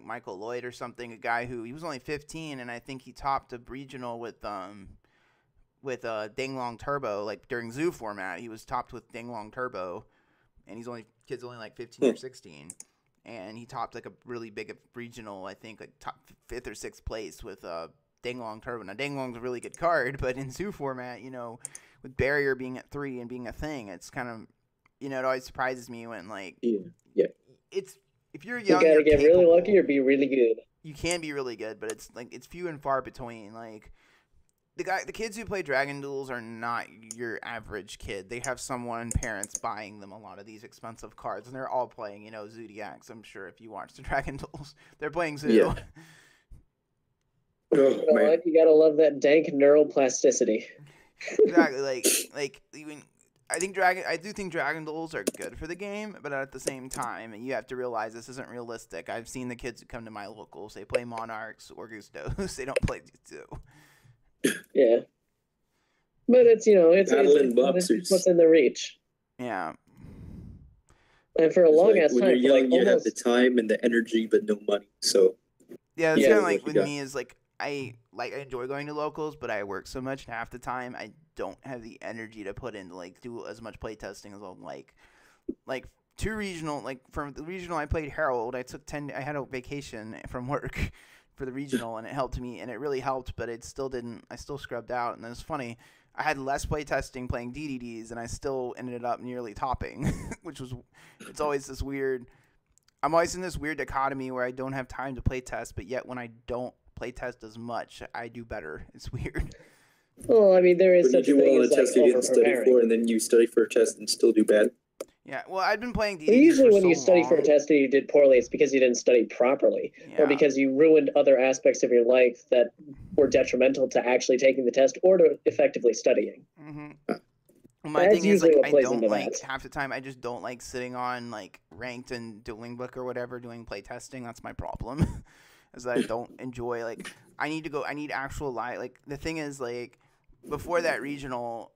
Michael Lloyd or something. A guy he was only 15, and I think he topped a regional with Danglong Turbo during Zoo format. He was topped with Danglong Turbo, and kid's only 15 or 16. And he topped a really big regional, I think, top 5th or 6th place with Danglong Turbo. Now, Danglong's a really good card, but in Zoo format, with Barrier being at 3 and being a thing, it's kind of, it always surprises me when, it's, if you're young, you gotta get really lucky or be really good. You can be really good, but it's few and far between. The kids who play Dragon Duels are not your average kid. They have parents buying them a lot of these expensive cards, and they're all playing, Zodiacs. I'm sure if you watch the Dragon Duels, they're playing Zoo. Yeah. You know what? You gotta love that dank neuroplasticity. Exactly. Even I do think Dragon Duels are good for the game, but at the same time, you have to realize this isn't realistic. I've seen the kids who come to my locals. They play Monarchs or Gustos. They don't play Zoo. Yeah, but it's it's what's in the reach. Yeah, and for a long ass when time, you're young, you have the time and the energy, but no money. So yeah, it's kind of with me is I enjoy going to locals, but I work so much half the time I don't have the energy to put in to do as much play testing as I'd like. 2 regional, from the regional I played Herald. I had a vacation from work for the regional, and it helped me, and it really helped, but I still scrubbed out. And it's funny, I had less play testing playing DDDs, and I still ended up nearly topping, it's always this weird, I'm always in this weird dichotomy where I don't have time to play test, but yet when I don't play test as much, I do better. It's weird. Well, I mean, there is such a thing as test you didn't study for, and then you study for a test and still do bad. Yeah, well, I've been playing DDD usually when so you study for a test and you did poorly, it's because you didn't study properly, or because you ruined other aspects of your life that were detrimental to actually taking the test or to effectively studying. Mm-hmm. Well, my thing is, I don't half the time, I just don't like sitting on, ranked and Dueling Book or whatever doing play testing. That's my problem, is that I don't enjoy, I need actual the thing is, before that regional,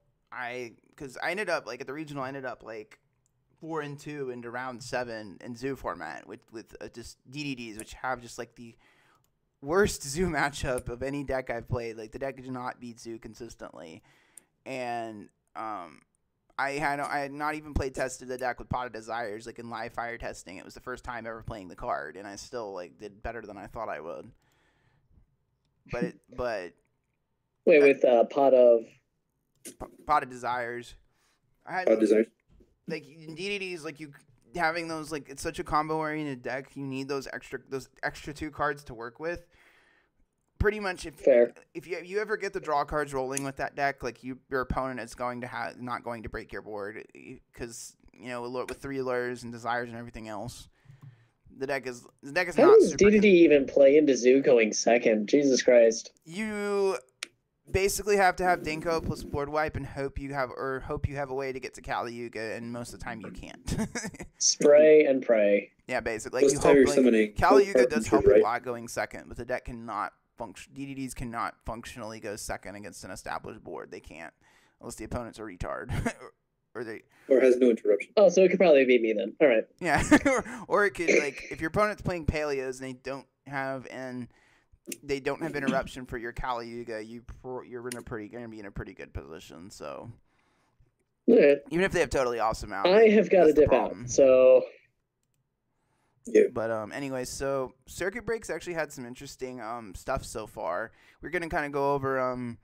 because I ended up like at the regional, I ended up like 4-2 into round 7 in zoo format with just DDDs, which have just like the worst zoo matchup of any deck I've played. Like the deck did not beat zoo consistently, and I had not even play tested the deck with Pot of Desires like in live fire testing. It was the first time ever playing the card, and I still like did better than I thought I would. But wait, with Pot of Desires, I had Pot of Desires. like in DDDs, like you having those like it's such a combo oriented deck. You need those extra 2 cards to work with. Pretty much, if you ever get the draw cards rolling with that deck, like your opponent is going to not going to break your board because with 3 lures and desires and everything else, the deck is How not. does DDD even play into zoo going second? Jesus Christ! You basically have to have Dinko plus board wipe and hope you have a way to get to Kali Yuga, and most of the time you can't. Spray and pray. Yeah, basically. Like, you hope, like, Kali Yuga does help a lot going second, but the deck cannot function. DDDs cannot functionally go second against an established board. They can't, unless the opponent's a retard, or has no interruption. Oh, so it could probably beat me then. All right. Yeah, or it could like if your opponent's playing Paleos and they don't have interruption for your Kali Yuga, you're going to be in a pretty good position. So yeah. Even if they have totally awesome out, I have got to dip out. So. Yeah. But anyway, so Circuit Breaks actually had some interesting stuff so far. We're gonna kind of go over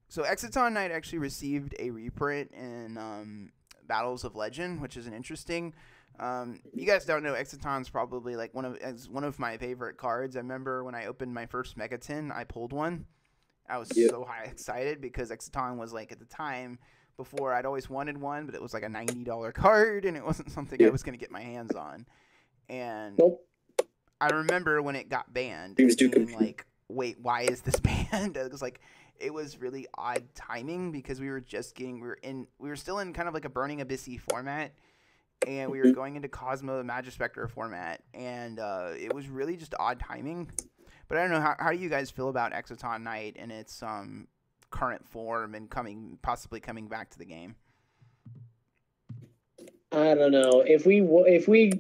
so Exiton Knight actually received a reprint in Battles of Legend, which is an interesting. You guys don't know, Exiton's probably like one of my favorite cards. I remember when I opened my first Megaton, I pulled one. I was so excited because Exiton was like at the time before I'd always wanted one, but it was like a $90 card and it wasn't something I was gonna get my hands on. And I remember when it got banned, being like, wait, why is this banned? It was really odd timing because we were still in kind of like a Burning Abyssy format, and we were going into Cosmo Magispectre format, and it was really just odd timing. But I don't know, how do you guys feel about Exiton Knight and its current form and possibly coming back to the game? I don't know if we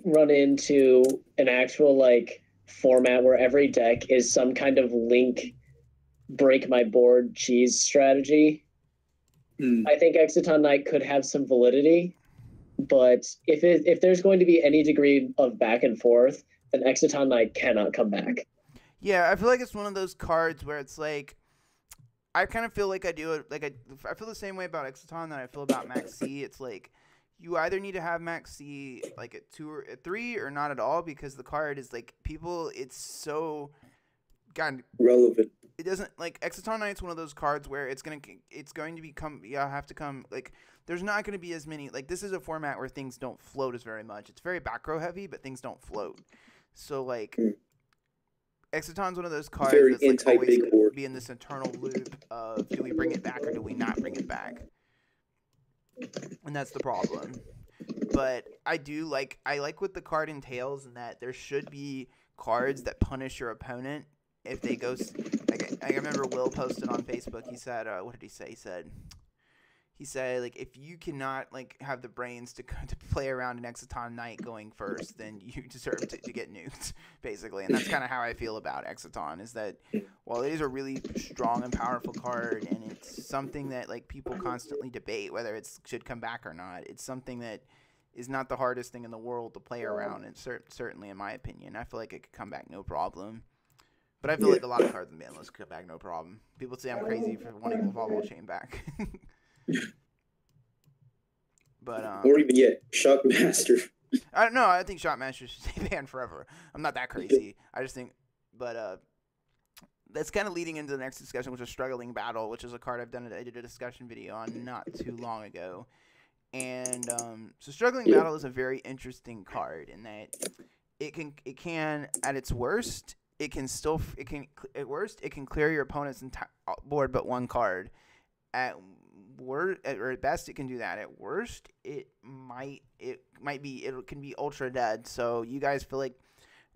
run into an actual like format where every deck is some kind of link break my board cheese strategy. I think Exiton Knight could have some validity, but if there's going to be any degree of back and forth, then Exiton Knight cannot come back. Yeah, I feel like it's one of those cards where it's like I kind of feel like I feel the same way about Exiton that I feel about Max C. It's like you either need to have Max C like at 2 or at 3 or not at all, because the card is like it's so relevant. It doesn't like Exiton Knight's one of those cards where it's going to become like there's not going to be as many, like this is a format where things don't float as very much. It's very back row heavy, but things don't float. So like Exiton's one of those cards that's like always going to be in this eternal loop of do we bring it back or do we not bring it back? And that's the problem. But I like what the card entails in that there should be cards that punish your opponent if they go. Like I remember Will posted on Facebook. He said, "What did he say?" He said like if you cannot like have the brains to play around an Exiton Knight going first, then you deserve to get nuked, basically. And that's kind of how I feel about Exiton. Is that while it is a really strong and powerful card, and it's something that like people constantly debate whether it should come back or not, it's something that is not the hardest thing in the world to play around. And certainly, in my opinion, I feel like it could come back no problem. But I feel like a lot of cards in the ban list could come back no problem. People say I'm crazy for wanting the Bubble Chain back. But or even yet, Shockmaster. I don't know. I think Shockmaster should stay banned forever. I'm not that crazy. I just think, but that's kind of leading into the next discussion, which is Struggling Battle, which is a card I did a discussion video on not too long ago. And so Struggling Battle is a very interesting card in that it can at its worst it can clear your opponent's entire board but one card. At best it can do that. At worst it can be ultra dead. So you guys feel like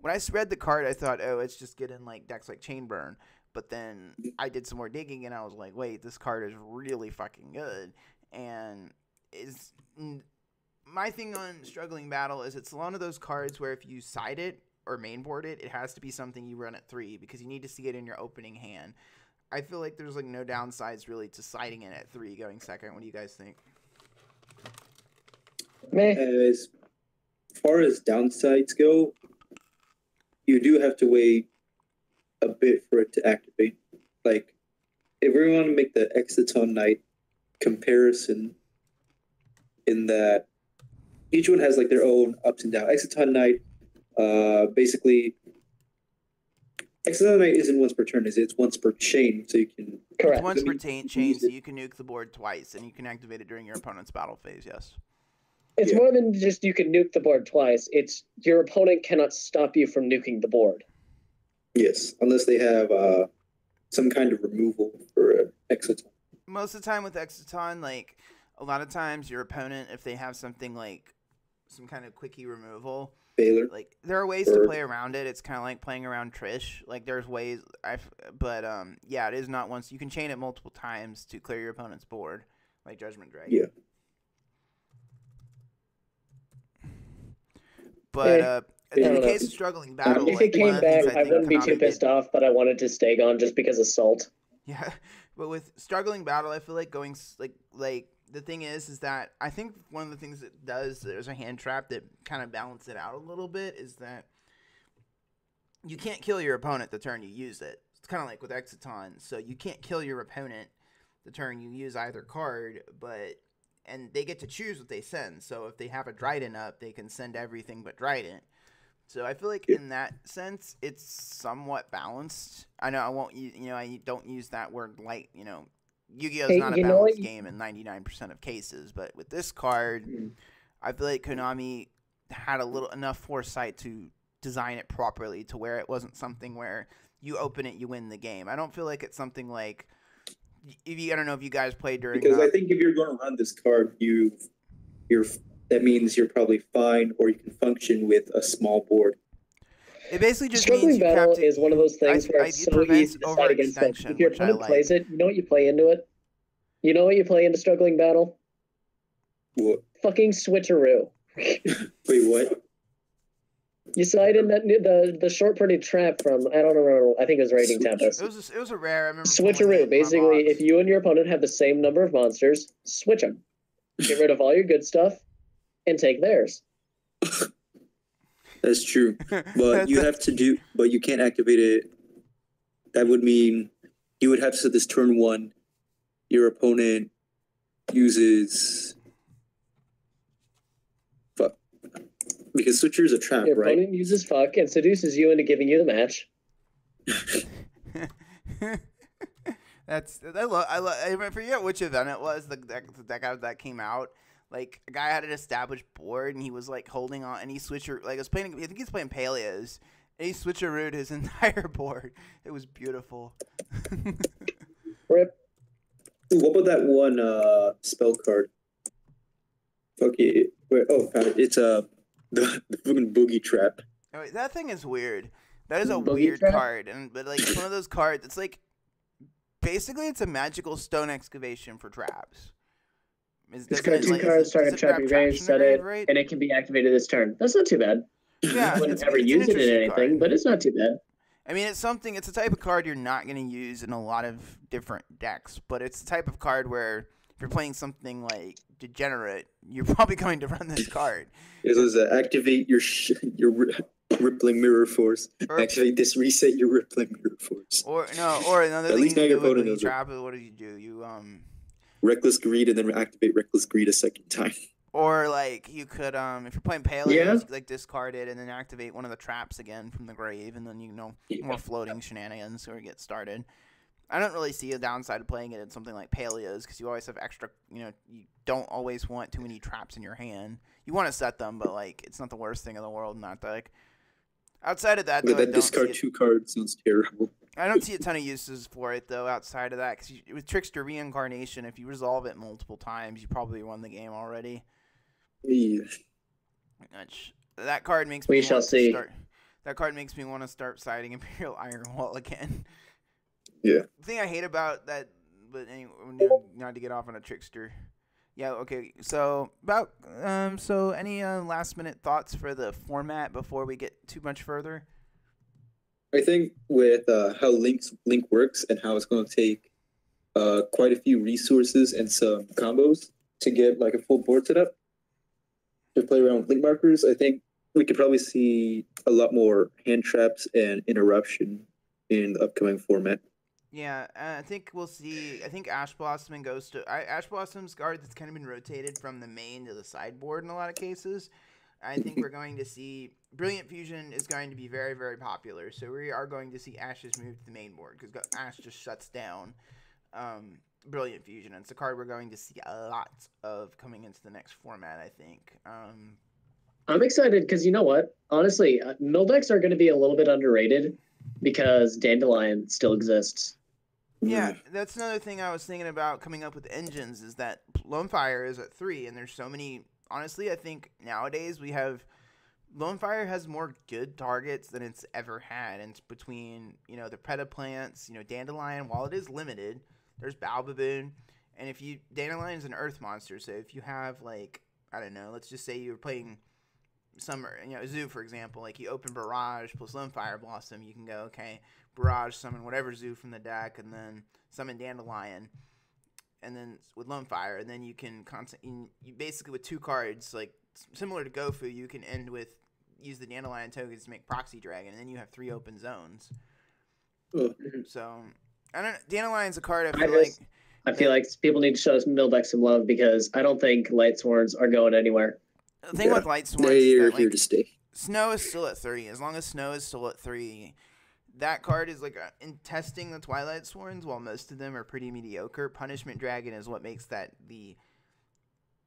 when I read the card I thought, oh, it's just getting like decks like Chain Burn, but then I did some more digging and I was like, wait, this card is really fucking good. and is my thing on Struggling Battle is it's one of those cards where if you side it or mainboard it, it has to be something you run at 3 because you need to see it in your opening hand. I feel like there's like no downsides really to siding it at 3 going second. What do you guys think? As far as downsides go, you do have to wait a bit for it to activate. Like, if we want to make the Exciton Knight comparison in that each one has like their own ups and downs. Exciton Knight, basically, Exciton Knight isn't once per turn, is it? It's once per chain, so you can... Correct. It's once per chain, so you can nuke the board twice, and you can activate it during your opponent's battle phase, yes. It's more than just you can nuke the board twice. It's your opponent cannot stop you from nuking the board. Yes, unless they have some kind of removal for Exciton. Most of the time with Exciton, like, a lot of times your opponent, if they have something like some kind of quickie removal, Baylor. like, there are ways to play around it. It's kind of like playing around Trish. Like, there's ways, but yeah, it is not once. You can chain it multiple times to clear your opponent's board, like Judgment Drake. Yeah. But in the case of Struggling Battle, if it came back, I wouldn't be too pissed off, but I wanted to stay gone just because of Salt. Yeah, but with Struggling Battle, I feel like going like the thing is that I think one of the things it does, there's a hand trap that kind of balances it out a little bit, is that you can't kill your opponent the turn you use it. It's kind of like with Exciton, so you can't kill your opponent the turn you use either card, and they get to choose what they send. So if they have a Dryden up, they can send everything but Dryden. So I feel like in that sense, it's somewhat balanced. I know I won't use, I don't use that word light, Yu-Gi-Oh! Is not a balanced game in 99% of cases, but with this card, I feel like Konami had enough foresight to design it properly to where it wasn't something where you open it, you win the game. I don't feel like it's something like, I don't know if you guys played during... Because I think if you're going to run this card, that means you're probably fine, or you can function with a small board. It basically just Struggling means you Battle have to, is one of those things where it's so easy to decide against it. If your opponent plays it, you know what you play into it? You know what you play into Struggling Battle? What? Fucking switcheroo. Wait, what? You side in the short pretty trap from, I don't remember, I think it was Raiding Tempest. It was a rare, I remember. Switcheroo. Basically, if you and your opponent have the same number of monsters, switch them. Get rid of all your good stuff and take theirs. That's true. But you can't activate it. That would mean you would have to set this turn 1. Your opponent uses... Fuck. Because Switcher is a trap, your right? Your opponent uses fuck and seduces you into giving you the match. I forget which event it was. The guy that came out. Like, a guy had an established board, and he was, like, holding on, and he I think he's playing Paleos, and he switcherooed his entire board. It was beautiful. Rip. Ooh, what about that one spell card? Fuck it. It's the fucking Boogie Trap. Oh, wait, that thing is weird. That is a Boogie weird Trap? card, but, like, it's one of those cards, it's, like, basically it's a magical stone excavation for traps. It's got 2 cards, target trap your grave, set it, right? And it can be activated this turn. That's not too bad. Yeah, I wouldn't ever use it in anything, card. But it's not too bad. I mean, it's a type of card you're not going to use in a lot of different decks, but it's the type of card where if you're playing something like Degenerate, you're probably going to run this card. It was activate your Rippling Mirror Force. Activate this, reset your Rippling Mirror Force. Or another thing you do when you trap it, what do? You Reckless Greed, and then activate Reckless Greed a second time. Or, like, you could, if you're playing Paleos, you could, discard it and then activate one of the traps again from the grave, and then, more floating shenanigans or get started. I don't really see a downside of playing it in something like Paleos, because you always have extra, you don't always want too many traps in your hand. You want to set them, but, like, it's not the worst thing in the world in that deck. Outside of that, though, that discard 2 cards sounds terrible. I don't see a ton of uses for it, though, outside of that. Because with Trickster Reincarnation, if you resolve it multiple times, you probably won the game already. Yeah. That card makes me That card makes me want to start siding Imperial Iron Wall again. Yeah. The thing I hate about that, but anyway, not to get off on a Trickster Yeah, okay. So so any last minute thoughts for the format before we get too much further? I think with how Link works and how it's going to take quite a few resources and some combos to get like a full board set up to play around with Link markers, I think we could probably see a lot more hand traps and interruption in the upcoming format. Yeah, I think we'll see. I think Ash Blossom and Ash Blossom's card that's kind of been rotated from the main to the sideboard in a lot of cases. I think we're going to see Brilliant Fusion is going to be very, very popular. So we are going to see Ash's move to the main board because Ash just shuts down Brilliant Fusion. And it's a card we're going to see a lot of coming into the next format, I think. I'm excited because you know what? Honestly, mill decks are going to be a little bit underrated because Dandelion still exists. Yeah, that's another thing I was thinking about coming up with engines is that Lone Fire is at 3, and there's so many. Honestly, I think nowadays we have Lone Fire has more good targets than it's ever had. And it's between, the Predaplants, Dandelion, while it is limited, there's Balbaboon. And Dandelion is an earth monster. So if you have, I don't know, let's just say you're playing Zoo, for example, like you open Barrage plus Lone Fire Blossom, you can go, okay, Barrage, summon whatever Zoo from the deck, and then summon Dandelion. And then with Lone Fire, and then you can you basically with 2 cards, like similar to Gofu, you can use the Dandelion tokens to make Proxy Dragon, and then you have 3 open zones. So I don't know. Dandelion's a card I feel like people need to show us mill deck some love because I don't think Light Sworns are going anywhere. The thing with Light Sworns they're is that, here to stay. Snow is still at 3. As long as Snow is still at 3, that card is in testing the Twilight Sworns, while most of them are pretty mediocre. Punishment Dragon is what makes that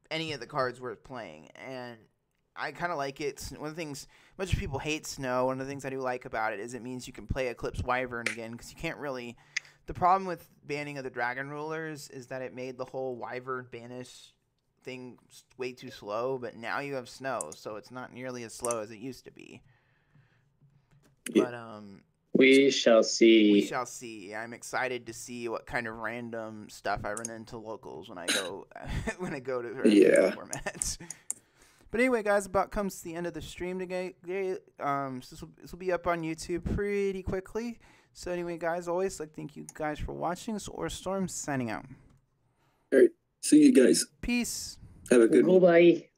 any of the cards worth playing, and I kind of like it. One of the things, much of people hate Snow. One of the things I do like about it is it means you can play Eclipse Wyvern again because you can't really. The problem with banning of the Dragon Rulers is that it made the whole Wyvern banish thing way too slow, but now you have Snow, so it's not nearly as slow as it used to be. Yeah. But we shall see. We shall see. I'm excited to see what kind of random stuff I run into locals when I go to formats. But anyway, guys, about comes to the end of the stream today. This will be up on YouTube pretty quickly. So anyway, guys, always thank you guys for watching. This is Storm signing out. All right. See you guys. Peace. Have a good one. Goodbye.